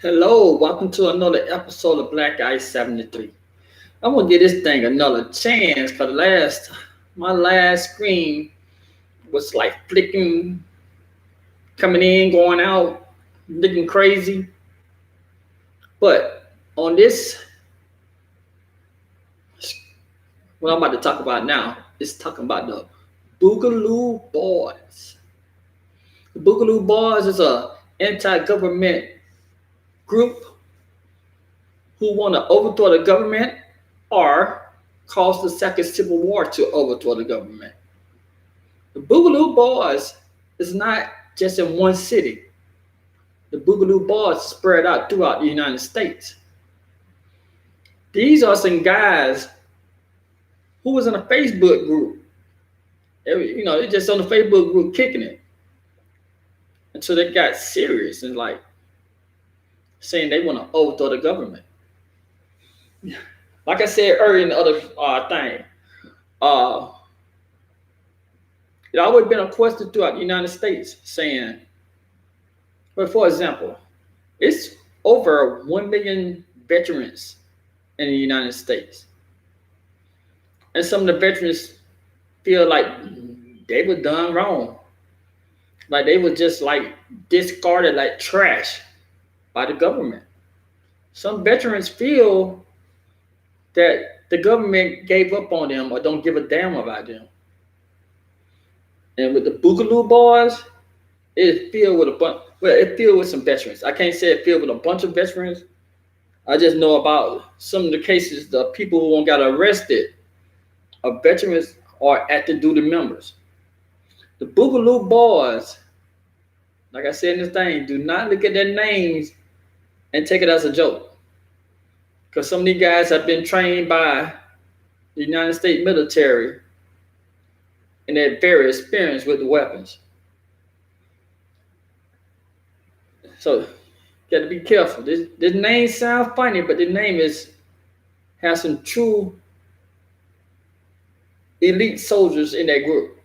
Hello, welcome to another episode of Black Ice 73. I'm gonna give this thing another chance because my last screen was like flicking, coming in, going out, looking crazy. But on this, what I'm about to talk about now is talking about the Boogaloo Boys. The Boogaloo Boys is a anti-government group who want to overthrow the government or cause the second civil war to overthrow the government. The Boogaloo Boys is not just in one city. The Boogaloo Boys spread out throughout the United States. These are some guys who was in a Facebook group. They just on the Facebook group kicking it until they got serious and like saying they want to overthrow the government. Like I said earlier in the other thing, uh, it always been a question throughout the United States saying, well, for example, it's over 1 million veterans in the United States. And some of the veterans feel like they were done wrong. Like they were just like discarded like trash by the government. Some veterans feel that the government gave up on them or don't give a damn about them. And with the Boogaloo Boys, it filled with some veterans. I can't say it filled with a bunch of veterans. I just know about some of the cases, the people who got arrested are veterans or active duty members. The Boogaloo Boys, like I said in this thing, do not look at their names and take it as a joke. Because some of these guys have been trained by the United States military and they're very experienced with the weapons. So you got to be careful. This name sounds funny, but the name has some true elite soldiers in that group.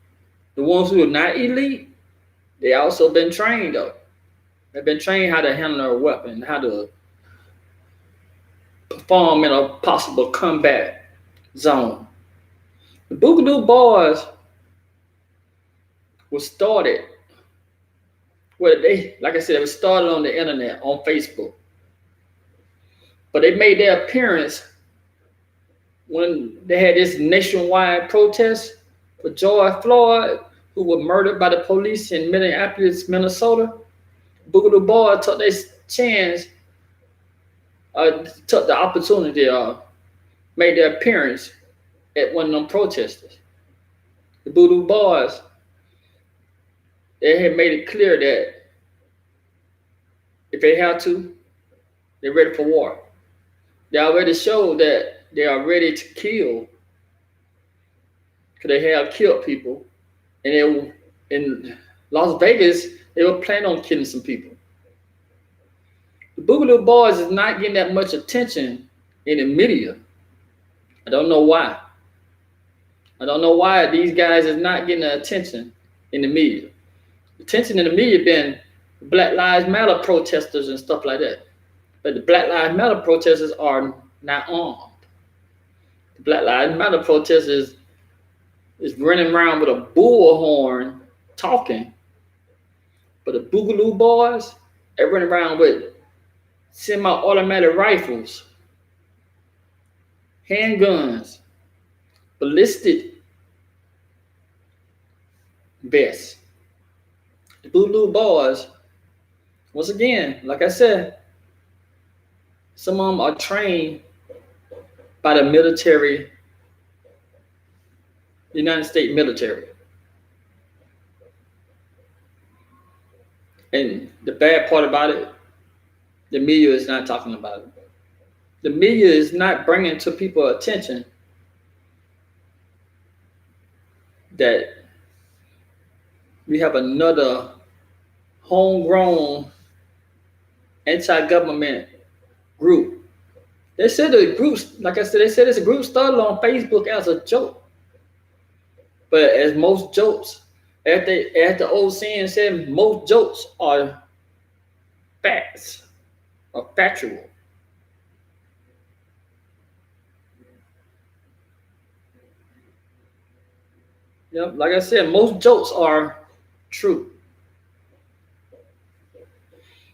The ones who are not elite, they also been trained though. They've been trained how to handle a weapon, how to perform in a possible combat zone. The Boogaloo Boys was started, like I said, it was started on the internet, on Facebook. But they made their appearance when they had this nationwide protest for George Floyd, who was murdered by the police in Minneapolis, Minnesota. Boogaloo Boys took their chance, took the opportunity, made their appearance at one of them protesters. The Boogaloo Boys, they had made it clear that if they have to, they're ready for war. They already showed that they are ready to kill, because they have killed people, and in Las Vegas, they were planning on killing some people. The Boogaloo Boys is not getting that much attention in the media. I don't know why. I don't know why these guys is not getting the attention in the media. Attention in the media been Black Lives Matter protesters and stuff like that. But the Black Lives Matter protesters are not armed. The Black Lives Matter protesters is running around with a bullhorn talking. But the Boogaloo Boys, they run around with semi-automatic rifles, handguns, ballistic vests. The Boogaloo Boys, once again, like I said, some of them are trained by the military, the United States military. And the bad part about it, the media is not talking about it. The media is not bringing to people attention that we have another homegrown anti-government group. They said the groups, like I said, they said it's a group started on Facebook as a joke. But as most jokes, as the old saying said, most jokes are facts are factual. Yep, like I said, most jokes are true.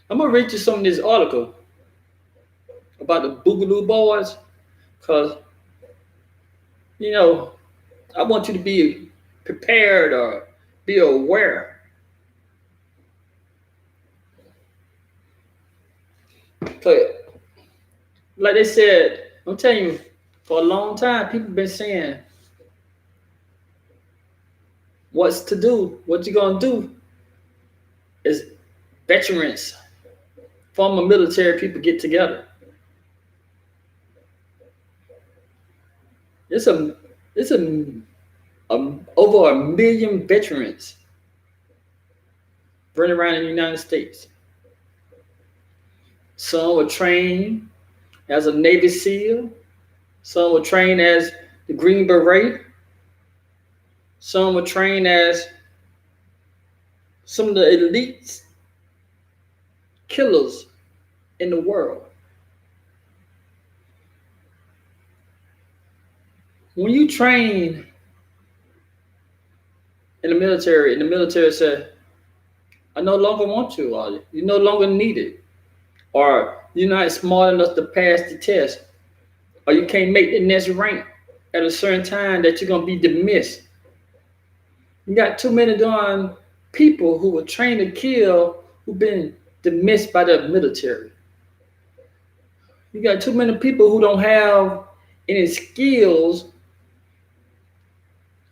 I'm gonna read you some of this article about the Boogaloo Boys, because you know I want you to be prepared or be aware. Cause like they said, I'm telling you, for a long time, people been saying what's to do, what you gonna do is veterans, former military people get together. It's a it's over a million veterans running around in the United States. Some were trained as a Navy SEAL, some were trained as the Green Beret, some were trained as some of the elite killers in the world. When you train in the military said, I no longer want you, or you no longer need it, or you're not smart enough to pass the test, or you can't make the next rank at a certain time that you're gonna be dismissed. You got too many darn people who were trained to kill who've been dismissed by the military. You got too many people who don't have any skills.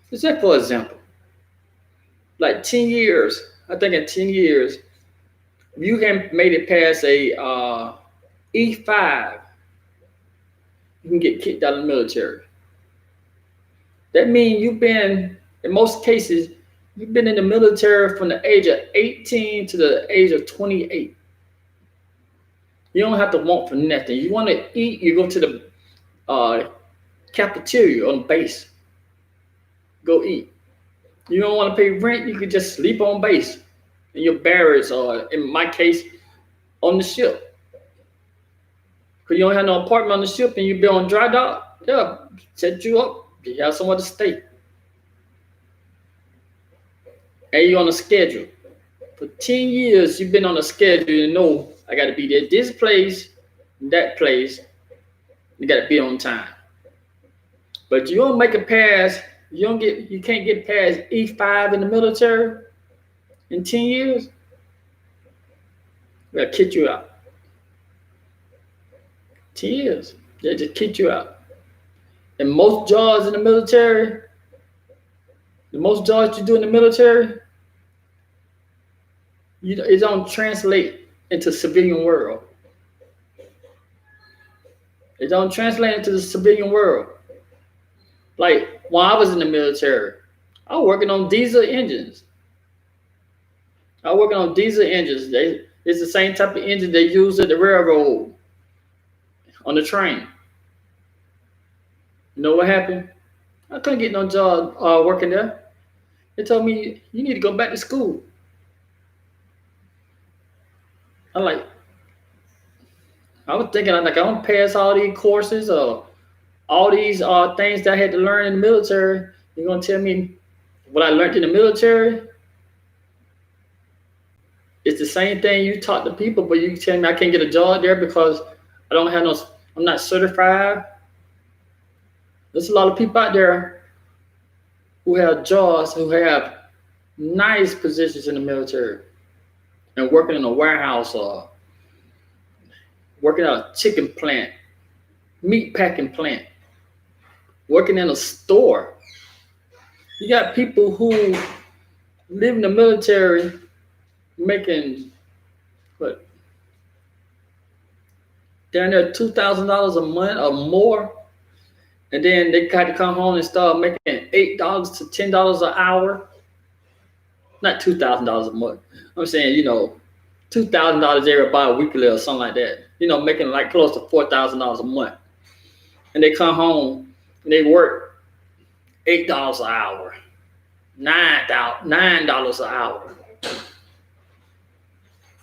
Just for example, like 10 years, I think in 10 years, you haven't made it past a E5, you can get kicked out of the military. That means you've been, in most cases, you've been in the military from the age of 18 to the age of 28. You don't have to want for nothing. You want to eat, you go to the cafeteria on base. Go eat. You don't want to pay rent, you could just sleep on base in your barracks, or in my case, on the ship. Because you don't have no apartment on the ship and you be on dry dock, they'll set you up. You have somewhere to stay. And you're on a schedule. For 10 years, you've been on a schedule. You know, I got to be there this place, that place. You got to be on time. But you don't make it past, you can't get past E5 in the military in 10 years, they'll kick you out. 10 years, they just kick you out. And most jobs in the military, the most jobs you do in the military, it don't translate into civilian world. It don't translate into the civilian world. Like when I was in the military, I was working on diesel engines. It's the same type of engine they use at the railroad on the train. You know what happened? I couldn't get no job working there. They told me, you need to go back to school. I was thinking, I don't pass all these courses or all these things that I had to learn in the military. You're going to tell me what I learned in the military? It's the same thing you taught the people, but you tell me I can't get a job there because I'm not certified. There's a lot of people out there who have jobs, who have nice positions in the military and working in a warehouse or working at a chicken plant, meat packing plant, working in a store. You got people who live in the military making what, down there $2,000 a month or more, and then they got to come home and start making $8 to $10 an hour. Not $2,000 a month. I'm saying, $2,000 every bi-weekly or something like that. Making like close to $4,000 a month, and they come home and they work $8 an hour, $9 an hour.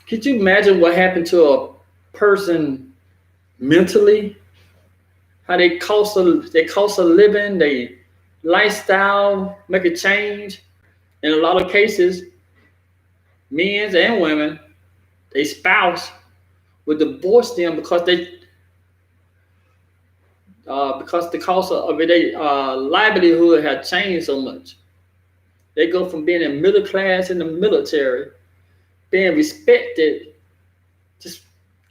Could you imagine what happened to a person mentally, how they cost a living, they lifestyle make a change. In a lot of cases, men and women, they spouse would divorce them because the cost of their livelihood had changed so much. They go from being in middle class in the military, being respected, just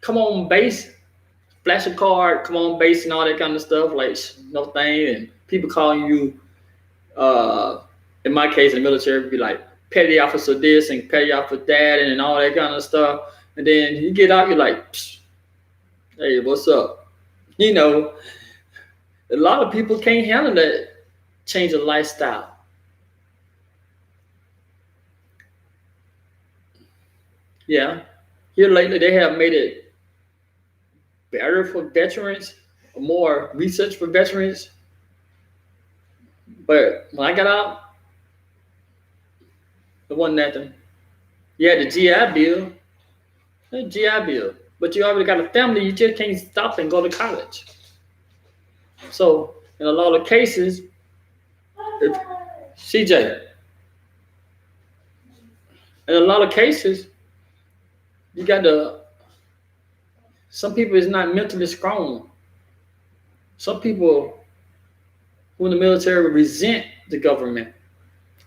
come on base, flash a card, come on base, and all that kind of stuff, like no thing, and people calling you, in my case, in the military, would be like petty officer this and petty officer that, and all that kind of stuff. And then you get out, you're like, hey, what's up? You know, a lot of people can't handle that change of lifestyle. Yeah, here lately they have made it better for veterans, more research for veterans. But when I got out, it wasn't nothing. You had the GI Bill, but you already got a family. You just can't stop and go to college. So in a lot of cases, if CJ, in a lot of cases, you got to. Some people is not mentally strong. Some people who in the military resent the government.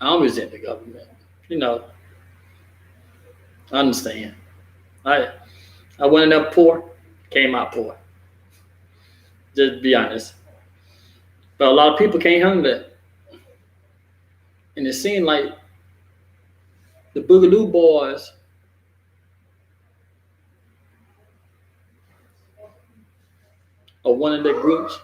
I don't resent the government. You know, I understand. I went in there poor, came out poor. Just to be honest. But a lot of people can't handle that. And it seemed like the Boogaloo Boys are one of the groups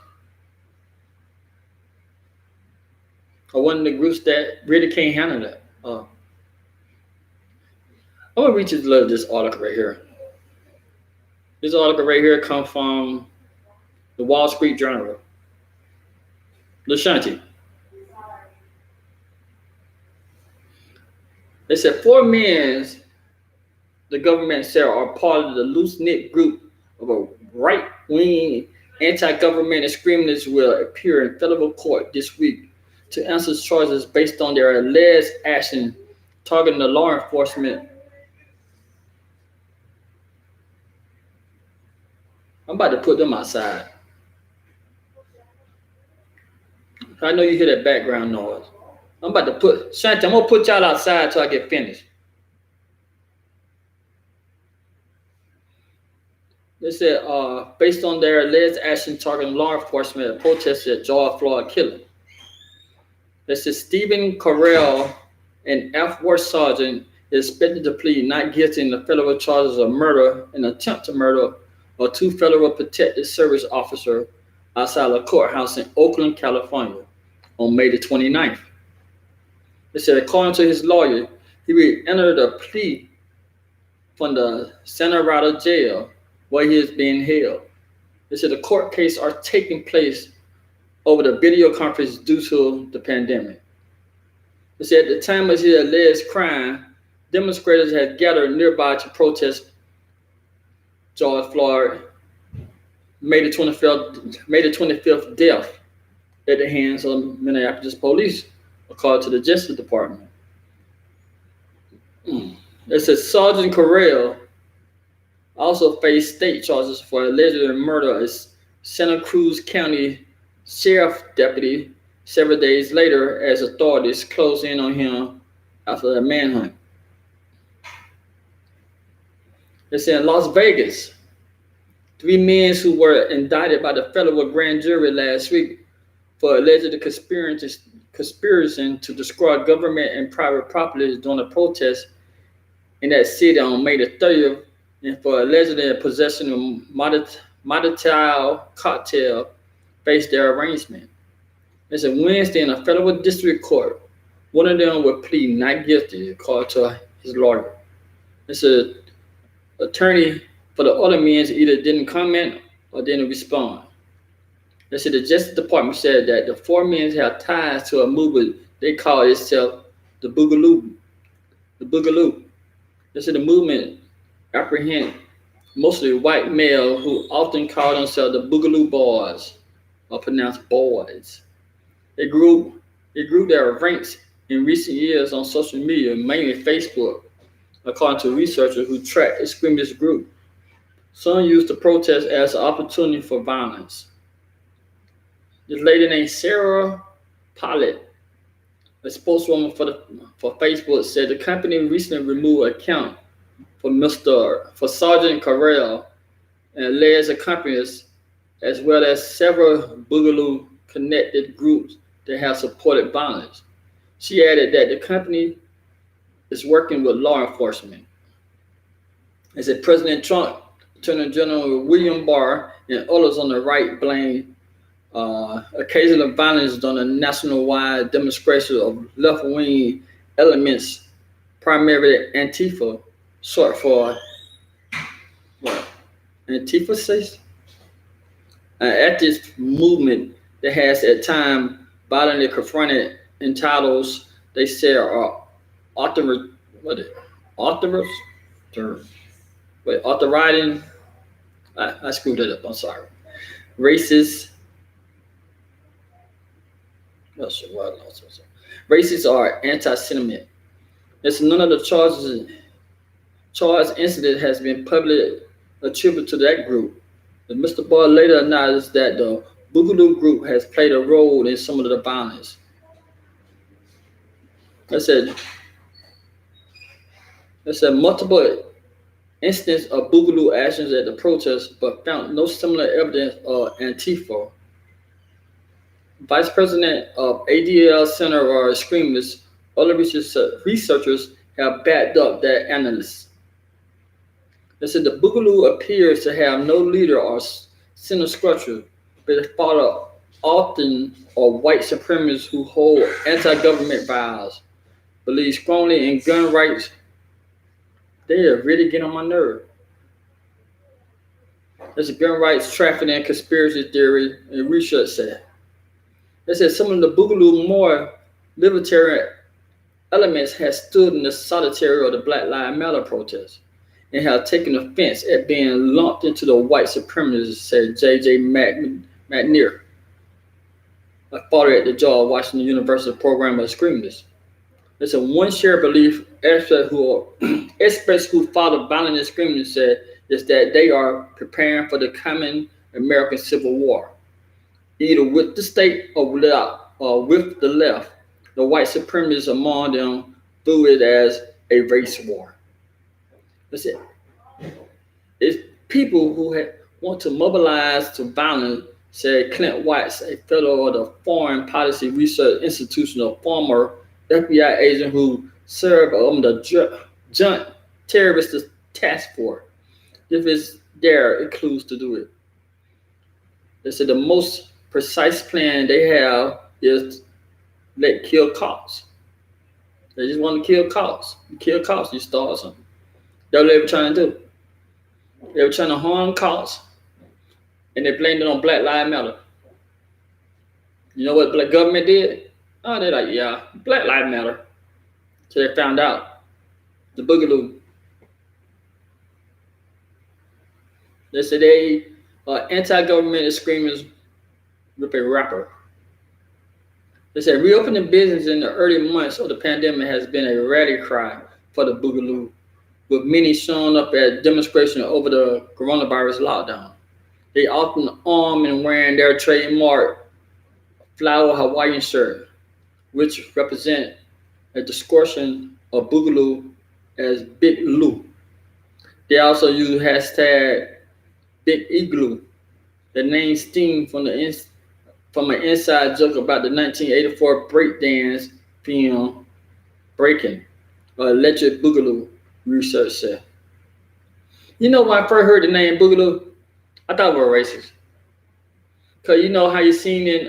that really can't handle that. I'm gonna read you this article right here. This article right here comes from the Wall Street Journal. Lashanti. They said 4 men the government said are part of the loose-knit group of a right-wing anti-government extremists will appear in federal court this week to answer charges based on their alleged action targeting the law enforcement. I'm about to put them outside. I know you hear that background noise. I'm about to put, Shanti, I'm gonna put y'all outside till I get finished. They said, based on their alleged action targeting law enforcement and protests at George Floyd killing. They said Stephen Carell, an F-Ward sergeant, is expected to plead not guilty in the federal charges of murder and attempt to murder of 2 federal protected service officers outside a courthouse in Oakland, California, on May the 29th. They said, according to his lawyer, he will enter a plea from the Santa Rita jail where he is being held. They said the court case are taking place over the video conference due to the pandemic. They said at the time of his alleged crime, demonstrators had gathered nearby to protest George Floyd May the 25th death at the hands of Minneapolis police, according to the Justice Department. It says Sergeant Carell also faced state charges for alleged murder as Santa Cruz County Sheriff deputy several days later as authorities closed in on him after a manhunt. They said in Las Vegas, 3 men who were indicted by the federal grand jury last week for alleged conspiracy to destroy government and private properties during a protest in that city on May the 30th, and for allegedly possession of Molotov cocktail faced their arraignment. They said Wednesday in a federal district court, one of them would plead not guilty, according to his lawyer. They said attorney for the other men either didn't comment or didn't respond. They said the Justice Department said that the 4 men have ties to a movement they call itself the Boogaloo. They said the movement apprehend mostly white male who often call themselves the Boogaloo Boys, or pronounced boys. A group, a group that ranks in recent years on social media, mainly Facebook, according to researchers who track extremist group. Some use the protest as an opportunity for violence. This lady named Sarah Pollitt, a spokeswoman for Facebook, said the company recently removed account for Sergeant Carrell and alleged accomplices, as well as several Boogaloo connected groups that have supported violence. She added that the company is working with law enforcement. As said President Trump, Attorney General William Barr, and others on the right blame occasional violence on a nationwide demonstration of left-wing elements, primarily Antifa, short for what? Antithesis, an activist movement that has at times violently confronted entitles they say are author what is it? Authors wait authorizing I screwed it up, I'm sorry. Racist no shit, what I lost myself. Racists are anti-Semitic. It's none of the charged incident has been publicly attributed to that group. But Mr. Barr later acknowledged that the Boogaloo group has played a role in some of the violence. I said, I said multiple instances of Boogaloo actions at the protest, but found no similar evidence of Antifa. Vice President of ADL Center for Extremists, other researchers have backed up that analysis. They said the Boogaloo appears to have no leader or center structure, but is thought of often of white supremacists who hold anti-government values, believe strongly in gun rights. They are really getting on my nerve. There's a gun rights, trafficking, conspiracy theory, and research said. They said some of the Boogaloo more libertarian elements have stood in the solitary of the Black Lives Matter protests and have taken offense at being lumped into the white supremacists, said J.J. McNair, a father at the George Washington University Program of Extremists. There's a one shared belief experts who follow violent extremists said is that they are preparing for the coming American Civil War, either with the state or with the left. The white supremacists among them view it as a race war. That's it. It's people who want to mobilize to violence, said Clint Watts, a fellow of the Foreign Policy Research Institution, a former FBI agent who served on the Joint Terrorist Task Force. If it's there, it includes to do it. They said the most precise plan they have is let kill cops. They just want to kill cops. You kill cops, you start something. That's what they were trying to do. They were trying to harm cops, and they blamed it on Black Lives Matter. You know what the government did? Oh, they're like, yeah, Black Lives Matter. So they found out. The Boogaloo. They said they are anti-government extremists with a rapper. They said reopening business in the early months of the pandemic has been a rally cry for the Boogaloo, with many showing up at demonstrations over the coronavirus lockdown. They often armed and wearing their trademark flower Hawaiian shirt, which represent a distortion of Boogaloo as Big Lou. They also use hashtag Big Igloo. The name stemmed from an inside joke about the 1984 breakdance film Breaking, Electric Boogaloo, research said. You know, when I first heard the name Boogaloo, I thought we were racist. Because you know how you seen in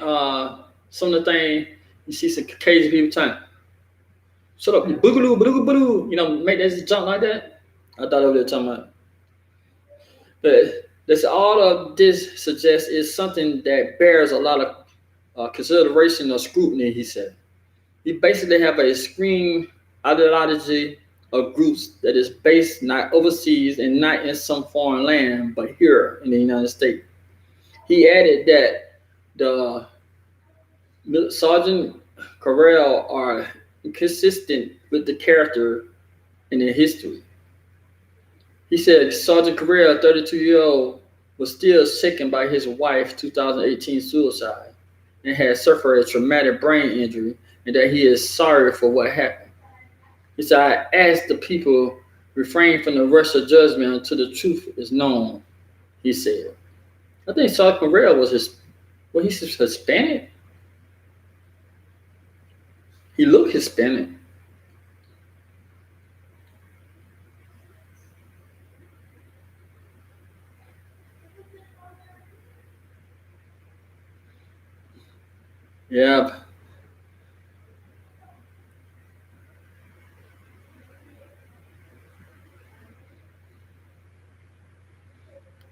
some of the things, you see some Caucasian people trying, shut up, you Boogaloo, Boogaloo, Boogaloo, you know, make that jump like that. I thought they were talking about. But that's all of this suggests is something that bears a lot of consideration or scrutiny, he said. You basically have a extreme ideology of groups that is based not overseas and not in some foreign land, but here in the United States. He added that the Sergeant Corral are consistent with the character and the history. He said Sergeant Corral, 32-year-old, was still sickened by his wife's 2018 suicide and had suffered a traumatic brain injury, and that he is sorry for what happened. He said, I ask the people refrain from the rush of judgment until the truth is known, he said. I think Sergeant Corral was he's Hispanic. He looked Hispanic. Yeah.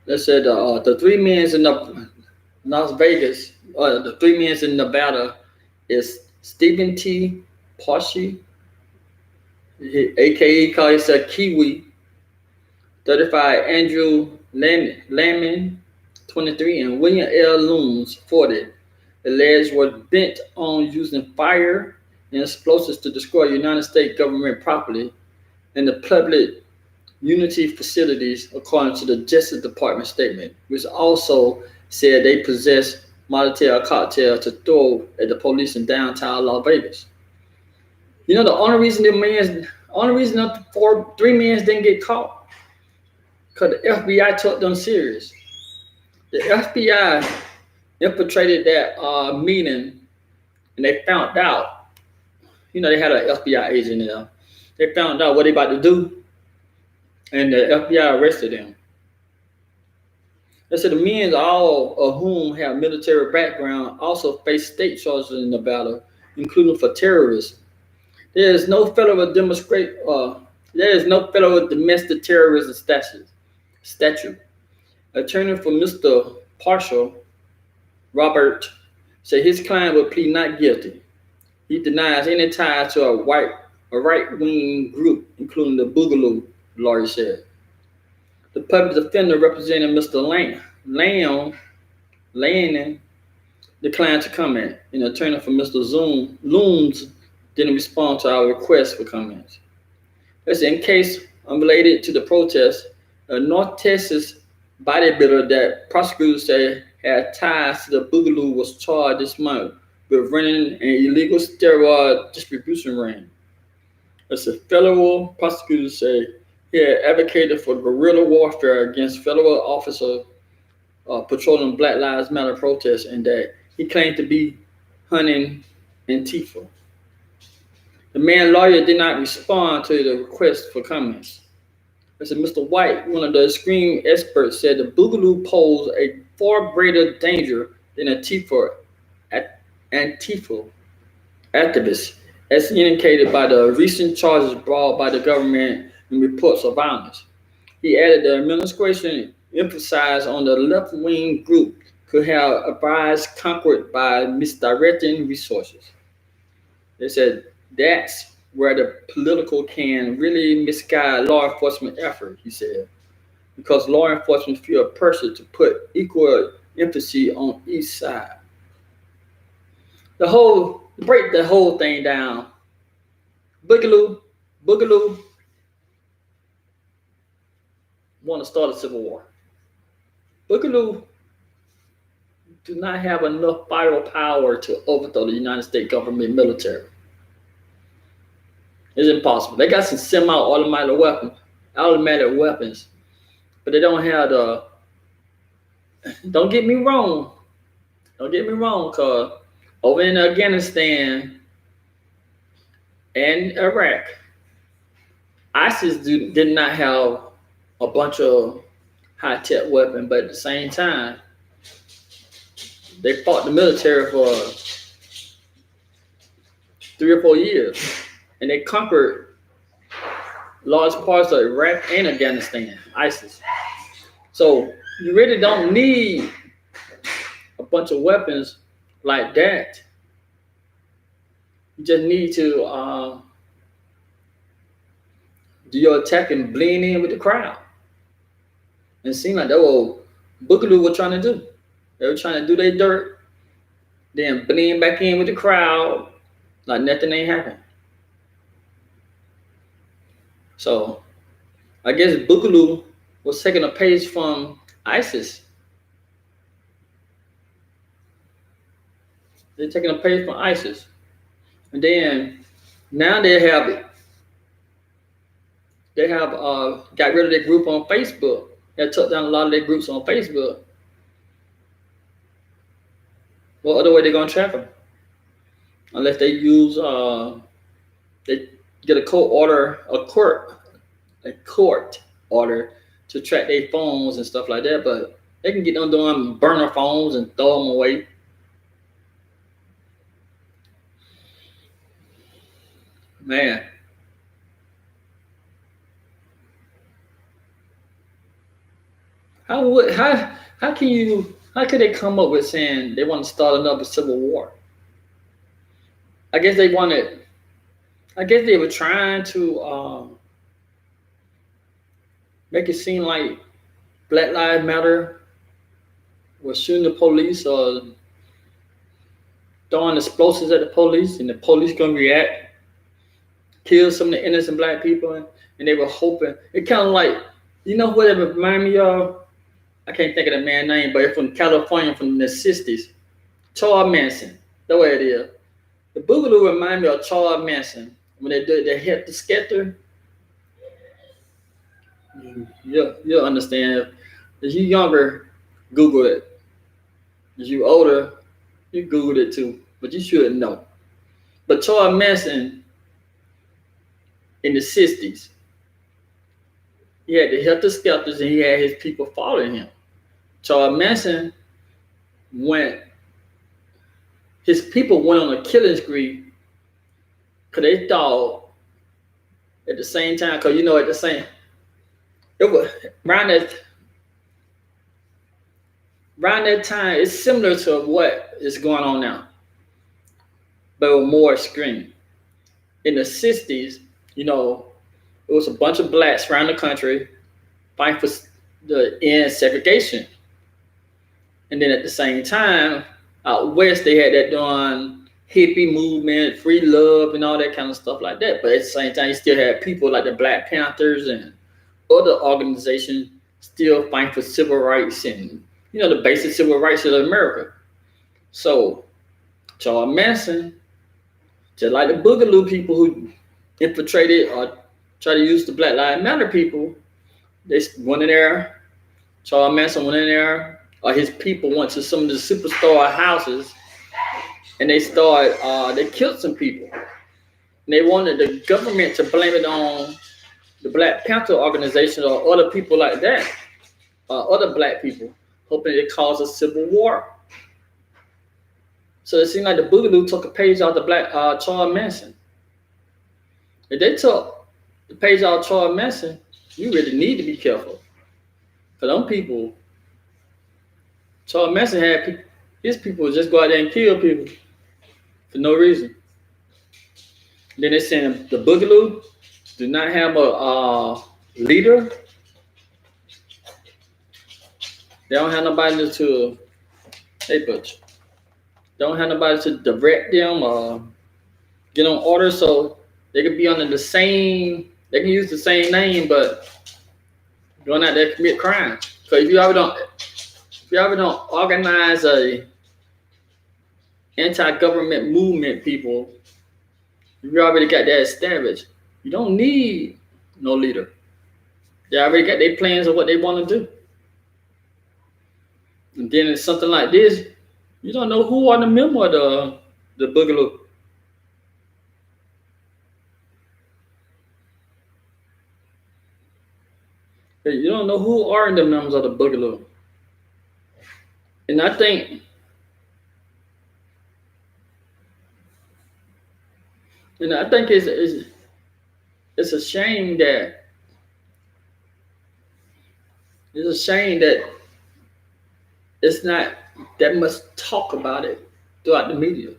They said the three men in the Las Vegas, the three men in Nevada is Stephen T. Pashi, aka called himself Kiwi, 35, Andrew Lamon, 23, and William L. Looms, 40. Alleged were bent on using fire and explosives to destroy United States government property and the public unity facilities, according to the Justice Department statement, which also said they possessed Molotov cocktail to throw at the police in downtown Las Vegas. You know the only reason the three men didn't get caught, because the FBI took them serious. The FBI infiltrated that meeting, and they found out. You know they had an FBI agent there. They found out what they about to do, and the FBI arrested them. They said the men, all of whom have military background, also face state charges in Nevada, including for terrorism. There is no federal domestic terrorism statute. Attorney for Mr. Partial, Robert, said his client would plead not guilty. He denies any ties to a right-wing group, including the Boogaloo, the lawyer said. The public defender representing Mr. Lannon declined to comment, and the attorney for Mr. Looms didn't respond to our request for comments. That's in case unrelated to the protest, a North Texas bodybuilder that prosecutors say had ties to the Boogaloo was charged this month with running an illegal steroid distribution ring. As a federal prosecutor said, he had advocated for guerrilla warfare against federal officers patrolling Black Lives Matter protests, and that he claimed to be hunting Antifa. The man's lawyer did not respond to the request for comments. As Mr. White, one of the screen experts, said the Boogaloo posed a far greater danger than Antifa activists, as indicated by the recent charges brought by the government and reports of violence. He added the administration emphasized on the left-wing group could have advised conquered by misdirecting resources. They said that's where the political can really misguide law enforcement effort, he said, because law enforcement feel pressure to put equal emphasis on each side. Break the whole thing down. Boogaloo want to start a civil war. Boogaloo do not have enough vital power to overthrow the United States government military. It's impossible. They got some automatic weapons, but they don't have the. Don't get me wrong. Cause over in Afghanistan and Iraq, ISIS did not have a bunch of high-tech weapons, but at the same time, they fought the military for 3 or 4 years, and they conquered large parts of Iraq and Afghanistan, ISIS. So you really don't need a bunch of weapons like that. You just need to do your attack and blend in with the crowd. And it seemed like that what Boogaloo was trying to do. They were trying to do their dirt, then blend back in with the crowd like nothing ain't happened. So I guess Boogaloo was taking a page from ISIS. They're taking a page from ISIS. And then now they have got rid of their group on Facebook. They took down a lot of their groups on Facebook. What other way they gonna track them? Unless they use they get a court order to track their phones and stuff like that. But they can get them doing burner phones and throw them away. Man, how could they come up with saying they want to start another civil war? I guess they wanted. I guess they were trying to make it seem like Black Lives Matter was shooting the police or throwing explosives at the police, and the police gonna react, kill some of the innocent black people, and they were hoping. It kind of like, you know what it remind me of? I can't think of the man's name, but it's from California from the '60s. Charles Manson. That's what it is. The Boogaloo remind me of Charles Manson when they did the Hit the Skelter. You'll understand. As you younger, Google it. As you older, you Googled it too, but you should know. But Charles Manson in the '60s, he had the Helter Skelters and he had his people following him. Charles Manson his people went on a killing spree because they thought at the same time, because it was around that time, it's similar to what is going on now, but with more extreme. In the '60s, it was a bunch of blacks around the country fighting for the end segregation. And then at the same time, out west, they had that doing hippie movement, free love, and all that kind of stuff like that. But at the same time, you still had people like the Black Panthers and other organizations still fighting for civil rights and, the basic civil rights of America. So Charles Manson, just like the Boogaloo people who infiltrated or try to use the Black Lives Matter people, they went in there. Charles Manson went in there, or his people went to some of the superstar houses, and they killed some people. And they wanted the government to blame it on the Black Panther organization or other people like that, other black people, hoping it caused a civil war. So it seemed like the Boogaloo took a page out of Charles Manson. If they took the page out of Charles Manson, you really need to be careful. Because them people, Charles Manson had his people just go out there and kill people for no reason. Then they saying the Boogaloo do not have a leader. They don't have nobody to don't have nobody to direct them or get on order, so they could be under the same. They can use the same name, but going out there commit crime. So if you ever don't organize a anti-government movement, people, you already got that established. You don't need no leader. They already got their plans of what they want to do. And then it's something like this, you don't know who are the member of the Boogaloo. You don't know who are the members of the Boogaloo. And I think it's a shame that it's not that much talk about it throughout the media.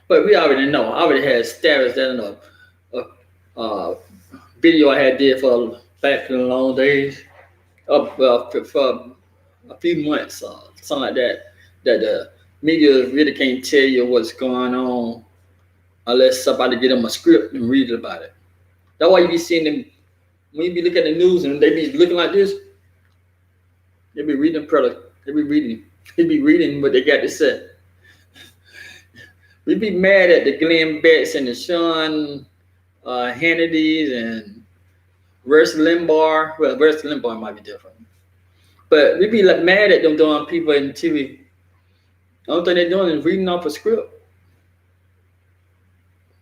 But we already know. I already had established that video I had did for back in the long days, for a few months, something like that. That the media really can't tell you what's going on unless somebody get them a script and read about it. That's why you be seeing them when you be looking at the news and they be looking like this. They be reading product. They be reading. They be reading what they got to say. We be mad at the Glenn Betts and the Sean Hannitys and Rush Limbaugh. Well, Rush Limbaugh might be different, but we be like mad at them doing people in TV. The only thing they're doing is reading off a script.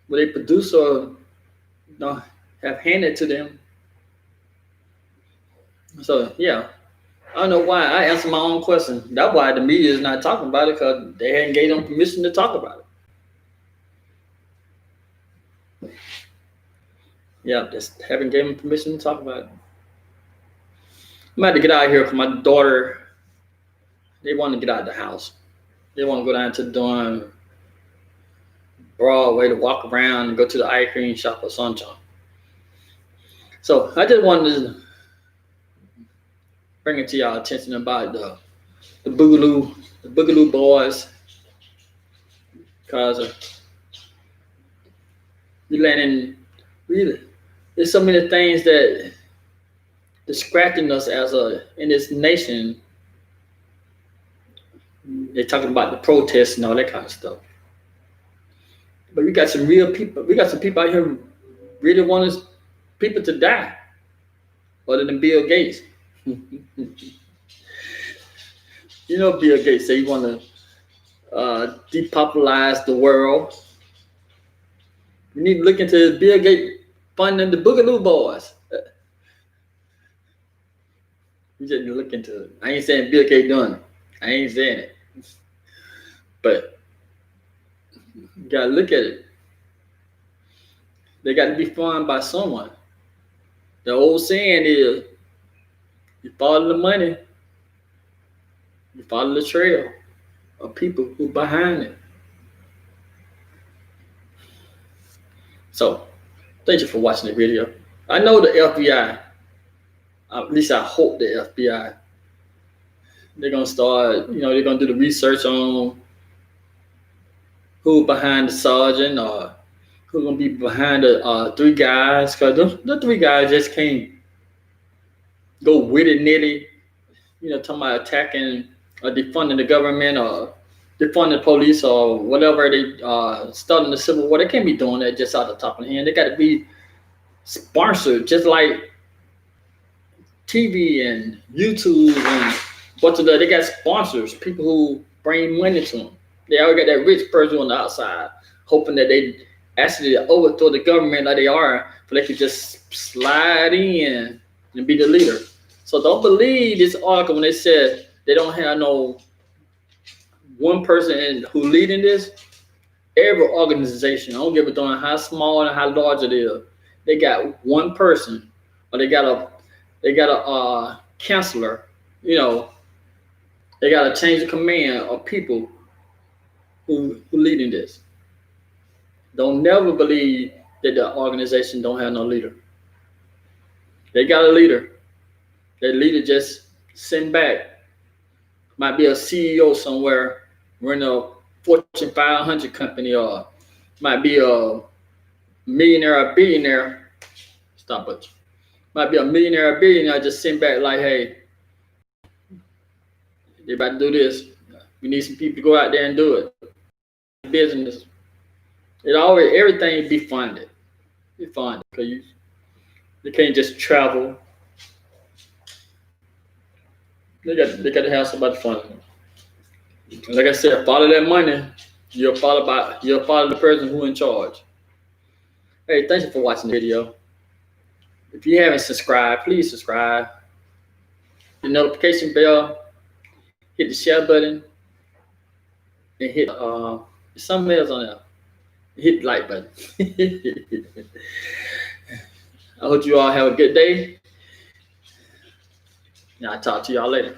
What they produce or have handed to them. So yeah, I don't know why I answer my own question. That's why the media is not talking about it, because they hadn't gave them permission to talk about it. Yeah, just haven't given them permission to talk about it. I'm about to get out of here because my daughter, they want to get out of the house. They want to go down to the Broadway to walk around and go to the ice cream shop or something. So I just wanted to bring it to y'all attention about the Boogaloo Boys, because there's so many things that distracting us in this nation. They're talking about the protests and all that kind of stuff. But we got some real people. We got some people out here who really want people to die, other than Bill Gates. You know, Bill Gates say he want to depopularize the world. We need to look into Bill Gates funding the Boogaloo Boys. You just look into it. I ain't saying Bill Gates doing it. I ain't saying it. But you gotta look at it. They got to be funded by someone. The old saying is, you follow the money, you follow the trail of people who behind it. So, thank you for watching the video. I know the FBI, at least I hope the FBI, they're going to start, they're going to do the research on who behind the sergeant or who's going to be behind the three guys. Because the three guys just can't go willy-nilly, talking about attacking or defunding the government or defunding the police or whatever. They starting the Civil War. They can't be doing that just out the top of the hand. They got to be sponsored, just like TV and YouTube and they got sponsors, people who bring money to them. They already got that rich person on the outside, hoping that they actually overthrow the government like they are, so they could just slide in and be the leader. So don't believe this article when they said they don't have no one person who leading this. Every organization, I don't give a darn how small and how large it is, they got one person, or they got a counselor. They got to change the command of people who leading this. Don't never believe that the organization don't have no leader. They got a leader. That leader just sent back. Might be a CEO somewhere running a Fortune 500 company, or might be a millionaire or billionaire. Stop it. Might be a millionaire or billionaire just sent back like, hey, they about to do this. We need some people to go out there and do it. Business. Everything be funded. Be funded because you can't just travel. They got to have somebody funding them. Like I said, follow that money. You'll follow the person who in charge. Hey, thank you for watching the video. If you haven't subscribed, please subscribe. The notification bell. Hit the share button. And hit something else on there. Hit the like button. I hope you all have a good day. And I'll talk to y'all later.